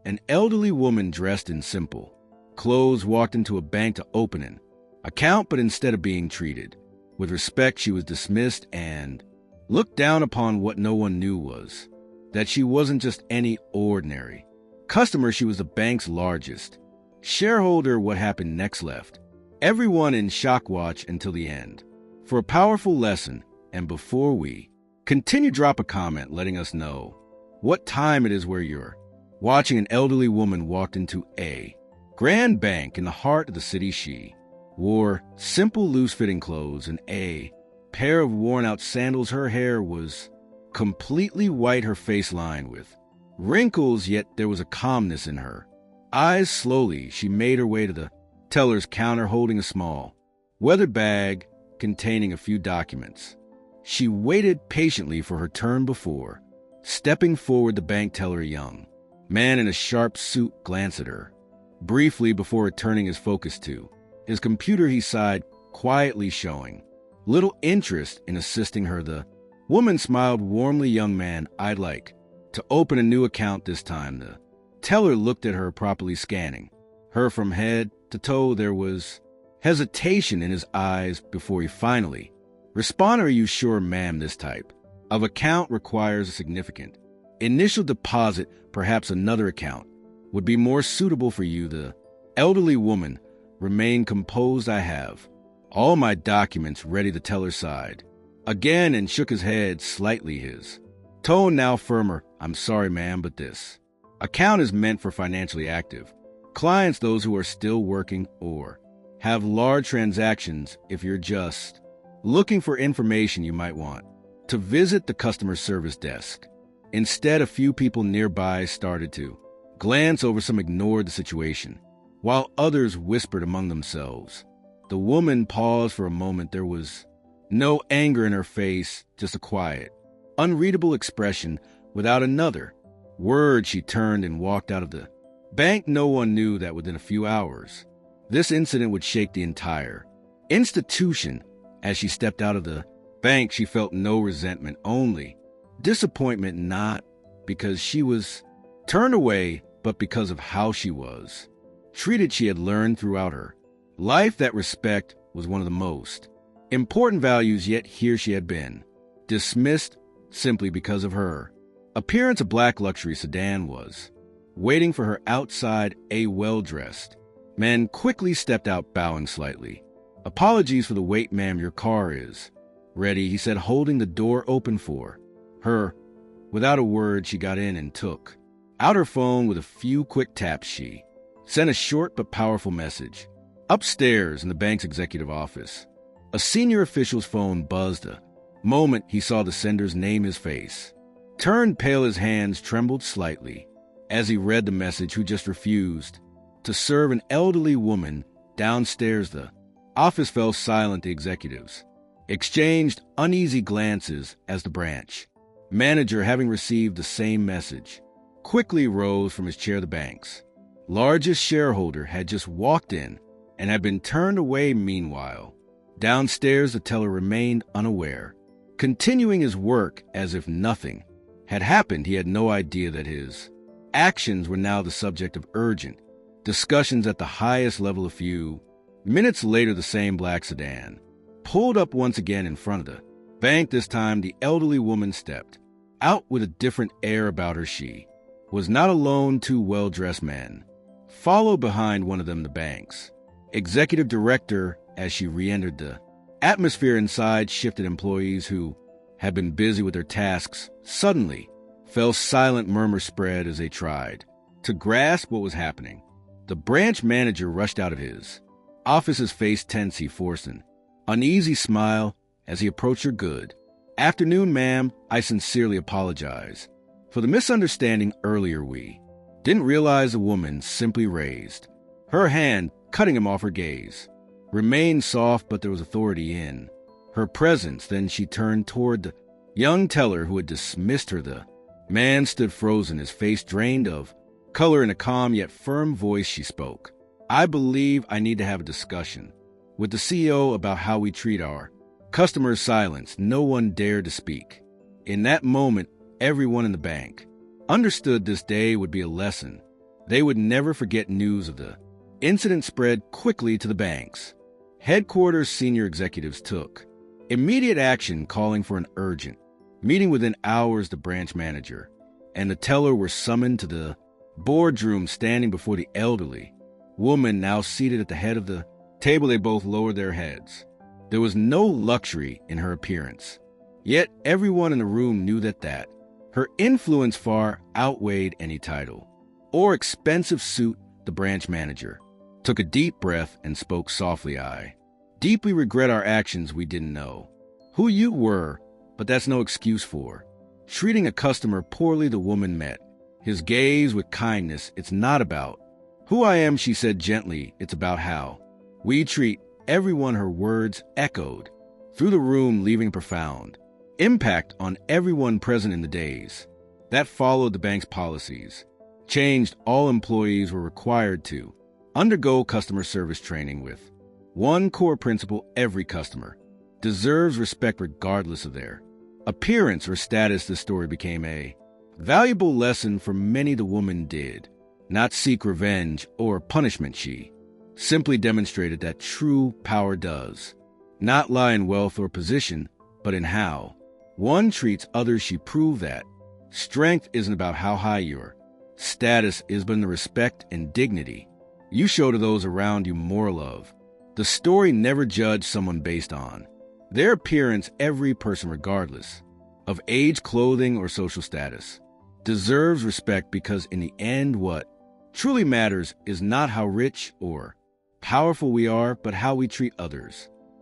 An elderly woman dressed in simple clothes walked into a bank to open an account, but instead of being treated with respect, she was dismissed and looked down upon. What no one knew was that she wasn't just any ordinary customer. She was the bank's largest shareholder. What happened next left everyone in shock. Watch until the end for a powerful lesson. And before we continue, drop a comment letting us know what time it is where you're watching. An elderly woman walked into a grand bank in the heart of the city. She wore simple, loose-fitting clothes and a pair of worn-out sandals. Her hair was completely white, her face lined with wrinkles, yet there was a calmness in her eyes. Slowly, she made her way to the teller's counter, holding a small weathered bag containing a few documents. She waited patiently for her turn before stepping forward. The bank teller, a young man in a sharp suit, glanced at her briefly before returning his focus to his computer. He sighed quietly, showing little interest in assisting her. The woman smiled warmly. Young man, I'd like to open a new account this time. The teller looked at her, properly scanning her from head to toe. There was hesitation in his eyes before he finally responded. Are you sure, ma'am, this type of account requires a significant initial deposit? Perhaps another account would be more suitable for you. The elderly woman remained composed. I have all my documents ready. The teller sighed again and shook his head slightly, his tone now firmer. I'm sorry, ma'am, but this account is meant for financially active clients, those who are still working or have large transactions. If you're just looking for information, you might want to visit the customer service desk. Instead, a few people nearby started to glance over. Some ignored the situation, while others whispered among themselves. The woman paused for a moment. There was no anger in her face, just a quiet, unreadable expression. Without another word, she turned and walked out of the bank. No one knew that within a few hours, this incident would shake the entire institution. As she stepped out of the bank, she felt no resentment, only disappointment, not because she was turned away, but because of how she was treated. She had learned throughout her life that respect was one of the most important values, yet here she had been dismissed simply because of her appearance. A black luxury sedan was waiting for her outside. A well-dressed man quickly stepped out, bowing slightly. Apologies for the wait, ma'am, your car is ready, he said, holding the door open for her. Without a word, she got in and took out her phone. With a few quick taps, she sent a short but powerful message. Upstairs in the bank's executive office, a senior official's phone buzzed. A moment he saw the sender's name, his face turned pale, his hands trembled slightly as he read the message. Who just refused to serve? An elderly woman downstairs. The office fell silent. The executives exchanged uneasy glances as the branch manager, having received the same message, quickly rose from his chair. The bank's largest shareholder had just walked in and had been turned away. Meanwhile, downstairs, the teller remained unaware, continuing his work as if nothing had happened. He had no idea that his actions were now the subject of urgent discussions at the highest level. A few minutes later, the same black sedan pulled up once again in front of the bank. This time, the elderly woman stepped out with a different air about her. She was not alone. Two well-dressed men followed behind, one of them the bank's executive director. As she re-entered, the atmosphere inside shifted. Employees who had been busy with their tasks suddenly fell silent. Murmurs spread as they tried to grasp what was happening. The branch manager rushed out of his office, his face tense. He forced an uneasy smile as he approached her. Good afternoon, ma'am. I sincerely apologize for the misunderstanding earlier. We didn't realize. The woman simply raised her hand, cutting him off. Her gaze remained soft, but there was authority in her presence. Then she turned toward the young teller who had dismissed her. The man stood frozen, his face drained of color. In a calm yet firm voice, she spoke. I believe I need to have a discussion with the CEO about how we treat our customers. Silence. No one dared to speak. In that moment, everyone in the bank understood this day would be a lesson They would never forget news of the incident spread quickly to the banks. Headquarters senior executives took immediate action, calling for an urgent meeting. Within hours, the branch manager and the teller were summoned to the boardroom. Standing before the elderly woman now seated at the head of the table, they both lowered their heads. There was no luxury in her appearance, yet everyone in the room knew that her influence far outweighed any title or expensive suit. The branch manager took a deep breath and spoke softly. "I deeply regret our actions. We didn't know who you were, but that's no excuse for treating a customer poorly." The woman met his gaze with kindness. "It's not about who I am," she said gently. "It's about how we treat everyone." Her words echoed through the room, leaving a profound impact on everyone present. In the days that followed, the bank's policies changed. All employees were required to undergo customer service training with one core principle: every customer deserves respect regardless of their appearance or status. This story became a valuable lesson for many. The woman did not seek revenge or punishment. She simply demonstrated that true power does not lie in wealth or position, but in how one treats others. She proved that strength isn't about how high your status is, but in the respect and dignity you show to those around you. Moral of the story: never judge someone based on their appearance. Every person, regardless of age, clothing, or social status, deserves respect, because in the end, what truly matters is not how rich or powerful we are, but how we treat others.